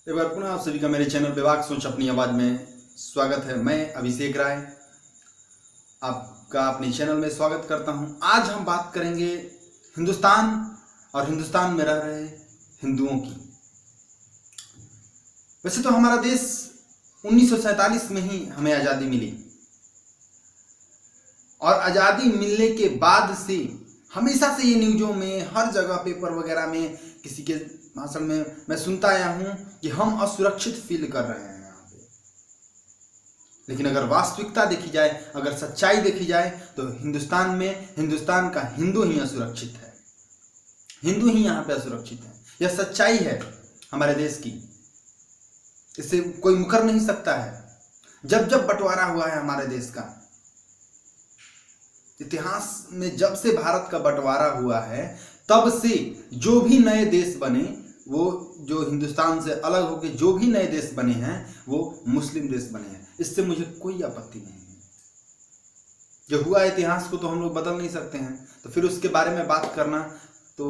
एक बार पुनः आप सभी का मेरे चैनल विभाग सोच अपनी आवाज़ में स्वागत है। मैं अभिषेक राय आपका अपने चैनल में स्वागत करता हूं। आज हम बात करेंगे हिंदुस्तान और हिंदुस्तान में रह रहे हिंदुओं की। वैसे तो हमारा देश 1947 में ही हमें आज़ादी मिली और आज़ादी मिलने के बाद से हमेशा से ये न्यूज़ों में हर जगह पेपर वगैरह में किसी के भाषण में मैं सुनता आया हूं कि हम असुरक्षित फील कर रहे हैं यहाँ पे। लेकिन अगर वास्तविकता देखी जाए, अगर सच्चाई देखी जाए तो हिंदुस्तान में हिंदुस्तान का हिंदू ही असुरक्षित है, हिंदू ही यहाँ पे असुरक्षित है। यह सच्चाई है हमारे देश की, इससे कोई मुकर नहीं सकता है। जब जब बंटवारा हुआ है हमारे देश का, इतिहास में जब से भारत का बंटवारा हुआ है तब से जो भी नए देश बने, वो जो हिंदुस्तान से अलग होकर जो भी नए देश बने हैं वो मुस्लिम देश बने हैं। इससे मुझे कोई आपत्ति नहीं है। जो हुआ इतिहास को तो हम लोग बदल नहीं सकते हैं, तो फिर उसके बारे में बात करना तो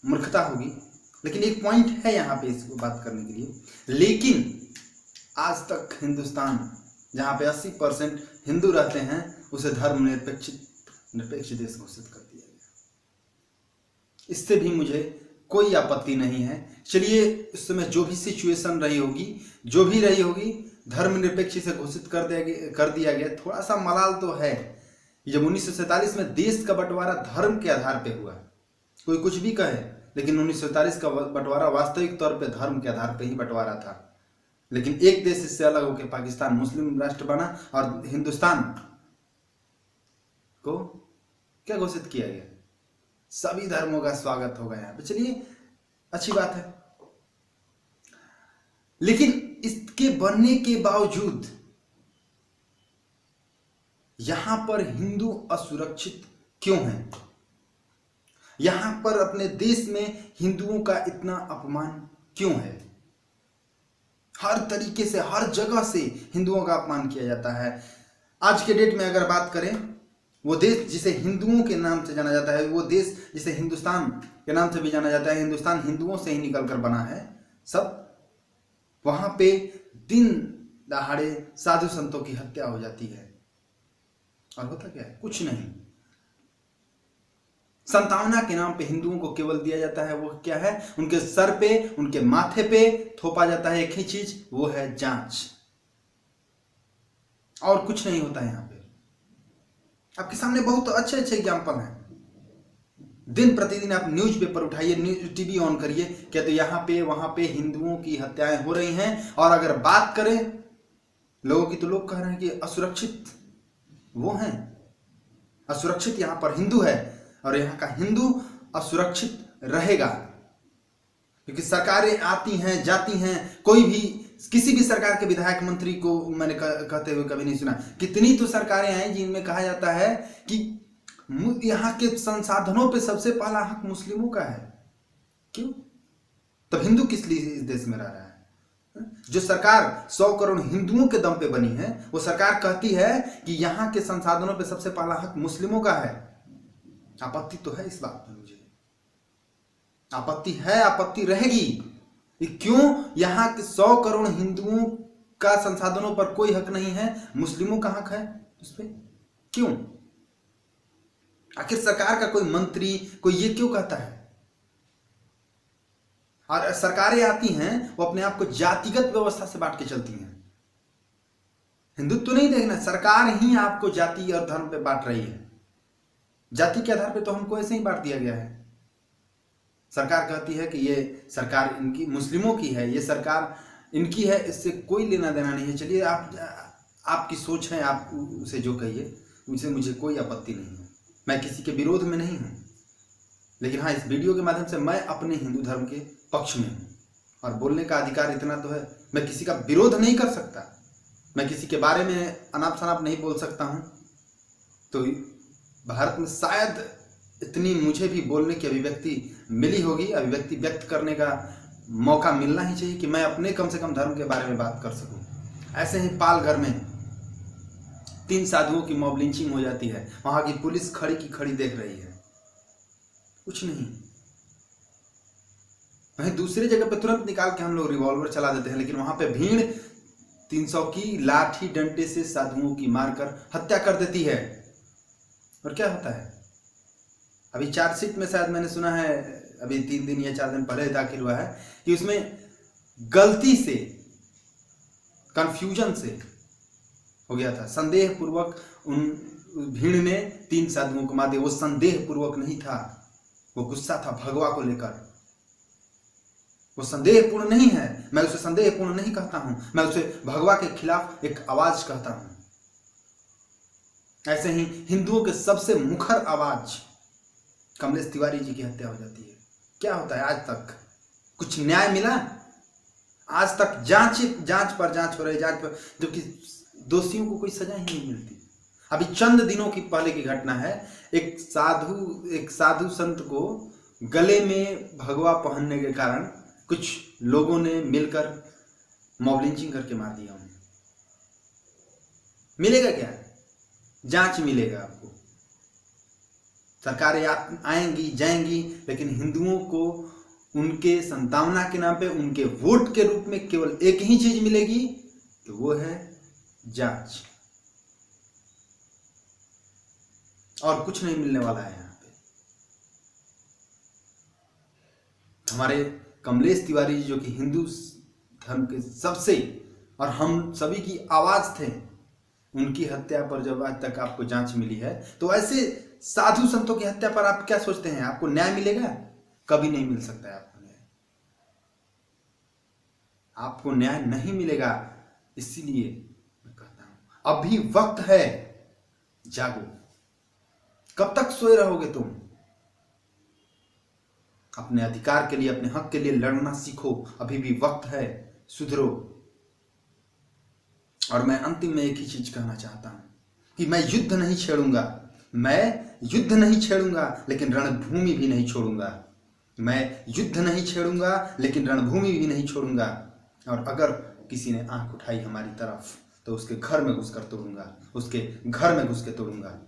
मूर्खता होगी। लेकिन एक पॉइंट है यहाँ पे इसको बात करने के लिए। लेकिन आज तक हिंदुस्तान जहाँ पे 80% हिंदू रहते हैं उसे धर्मनिरपेक्ष देश घोषित कर दिया गया। इससे भी मुझे कोई आपत्ति नहीं है। चलिए, उस समय जो भी सिचुएशन रही होगी, जो भी रही होगी, धर्मनिरपेक्ष से घोषित कर दिया गया। थोड़ा सा मलाल तो है जब 1947 में देश का बंटवारा धर्म के आधार पे हुआ। कोई कुछ भी कहे, लेकिन 1947 का बंटवारा वास्तविक तौर पे धर्म के आधार पे ही बंटवारा था। लेकिन एक देश इससे अलग होकर पाकिस्तान मुस्लिम राष्ट्र बना और हिंदुस्तान को क्या घोषित किया गया? सभी धर्मों का स्वागत होगा यहाँ पे। चलिए, अच्छी बात है। लेकिन इसके बनने के बावजूद यहां पर हिंदू असुरक्षित क्यों हैं? यहां पर अपने देश में हिंदुओं का इतना अपमान क्यों है? हर तरीके से, हर जगह से हिंदुओं का अपमान किया जाता है। आज के डेट में अगर बात करें, वो देश जिसे हिंदुओं के नाम से जाना जाता है, वो देश जिसे हिंदुस्तान के नाम से भी जाना जाता है, हिंदुस्तान हिंदुओं से ही निकलकर बना है सब, वहां पे दिन दहाड़े साधु संतों की हत्या हो जाती है। और होता क्या है? कुछ नहीं। संतावना के नाम पे हिंदुओं को केवल दिया जाता है, वो क्या है? उनके सर पे, उनके माथे पे थोपा जाता है एक ही चीज, वो है जांच। और कुछ नहीं होता है यहाँ पे। आपके सामने बहुत अच्छे अच्छे एग्जाम्पल हैं। दिन प्रतिदिन आप न्यूज पेपर उठाइए, न्यूज टीवी ऑन करिए, क्या तो यहाँ पे वहां पे हिंदुओं की हत्याएं हो रही हैं। और अगर बात करें लोगों की, तो लोग कह रहे हैं कि असुरक्षित वो हैं, असुरक्षित यहाँ पर हिंदू है और यहाँ का हिंदू असुरक्षित रहेगा। क्योंकि सरकारें आती हैं जाती हैं, कोई भी किसी भी सरकार के विधायक मंत्री को मैंने कहते हुए कभी नहीं सुना। कितनी तो सरकारें हैं जिनमें कहा जाता है कि यहाँ के संसाधनों पे सबसे पहला हक मुस्लिमों का है। क्यों? तब हिंदू किस लिए इस देश में रह रहा है? जो सरकार 100 करोड़ हिंदुओं के दम पे बनी है, वो सरकार कहती है कि यहाँ के संसाधनों पे सबसे पहला हक मुस्लिमों का है। आपत्ति तो है इस बात में, मुझे आपत्ति है, आपत्ति रहेगी। क्यों यहाँ के 100 करोड़ हिंदुओं का संसाधनों पर कोई हक नहीं है, मुस्लिमों का हक है उस पर? क्यों? आखिर सरकार का कोई मंत्री, कोई ये क्यों कहता है? और सरकारें आती हैं, वो अपने आप को जातिगत व्यवस्था से बांट के चलती हैं। हिंदुत्व नहीं देखना, सरकार ही आपको जाति और धर्म पे बांट रही है। जाति के आधार पे तो हमको ऐसे ही बांट दिया गया है। सरकार कहती है कि ये सरकार इनकी, मुस्लिमों की है, ये सरकार इनकी है, इससे कोई लेना देना नहीं है। चलिए, आपकी सोच है, आप उसे जो कहिए, उसे मुझे कोई आपत्ति नहीं है। मैं किसी के विरोध में नहीं हूँ। लेकिन हाँ, इस वीडियो के माध्यम से मैं अपने हिंदू धर्म के पक्ष में हूँ और बोलने का अधिकार इतना तो है। मैं किसी का विरोध नहीं कर सकता, मैं किसी के बारे में अनाप शनाप नहीं बोल सकता हूँ। तो भारत में शायद इतनी मुझे भी बोलने की अभिव्यक्ति मिली होगी, अभिव्यक्ति व्यक्त करने का मौका मिलना ही चाहिए कि मैं अपने कम से कम धर्म के बारे में बात कर सकूं। ऐसे ही पालघर में 3 साधुओं की मॉब लिंचिंग हो जाती है, वहां की पुलिस खड़ी की खड़ी देख रही है, कुछ नहीं। वहीं दूसरी जगह पे तुरंत निकाल के हम लोग रिवॉल्वर चला देते हैं, लेकिन वहां पे भीड़ 300 की लाठी डंडे से साधुओं की मारकर हत्या कर देती है। और क्या होता है, अभी चार्जशीट में शायद मैंने सुना है, अभी 3 दिन या 4 दिन पहले दाखिल हुआ है कि उसमें गलती से, कंफ्यूजन से हो गया था, संदेह पूर्वक उन भीड़ ने 3 साधुओं को मार दिया। वो संदेह पूर्वक नहीं था, वो गुस्सा था भगवा को लेकर। वो संदेहपूर्ण नहीं है, मैं उसे संदेहपूर्ण नहीं कहता हूं, मैं उसे भगवा के खिलाफ एक आवाज कहता हूं। ऐसे ही हिंदुओं के सबसे मुखर आवाज कमलेश तिवारी जी की हत्या हो जाती है। क्या होता है, आज तक कुछ न्याय मिला? आज तक जांच पर जांच हो रही, जांच पर, जबकि दोषियों को कोई सजा ही नहीं मिलती। अभी चंद दिनों की पहले की घटना है, एक साधु संत को गले में भगवा पहनने के कारण कुछ लोगों ने मिलकर मॉब लिंचिंग करके मार दिया उन्हें। मिलेगा क्या? जांच मिलेगा आपको। सरकारें आएंगी जाएंगी, लेकिन हिंदुओं को उनके संतावना के नाम पे, उनके वोट के रूप में केवल एक ही चीज मिलेगी, तो वो है जांच, और कुछ नहीं मिलने वाला है। यहां पे हमारे कमलेश तिवारी जी, जो कि हिंदू धर्म के सबसे और हम सभी की आवाज थे, उनकी हत्या पर जब आज तक आपको जांच मिली है, तो ऐसे साधु संतों की हत्या पर आप क्या सोचते हैं, आपको न्याय मिलेगा? कभी नहीं मिल सकता है आपको न्याय। आपको न्याय नहीं मिलेगा। इसीलिए मैं कहता हूं, अभी वक्त है, जागो। कब तक सोए रहोगे तुम? अपने अधिकार के लिए, अपने हक के लिए लड़ना सीखो। अभी भी वक्त है, सुधरो। और मैं अंतिम में एक ही चीज कहना चाहता हूं कि मैं युद्ध नहीं छेड़ूंगा, लेकिन रणभूमि भी नहीं छोड़ूंगा। मैं युद्ध नहीं छेड़ूंगा, लेकिन रणभूमि भी नहीं छोड़ूंगा। और अगर किसी ने आंख उठाई हमारी तरफ, तो उसके घर में घुसकर तोड़ूंगा, उसके घर में घुस के तोड़ूंगा।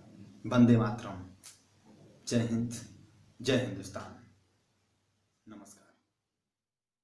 वंदे मातरम। जय हिंद, जय हिंदुस्तान।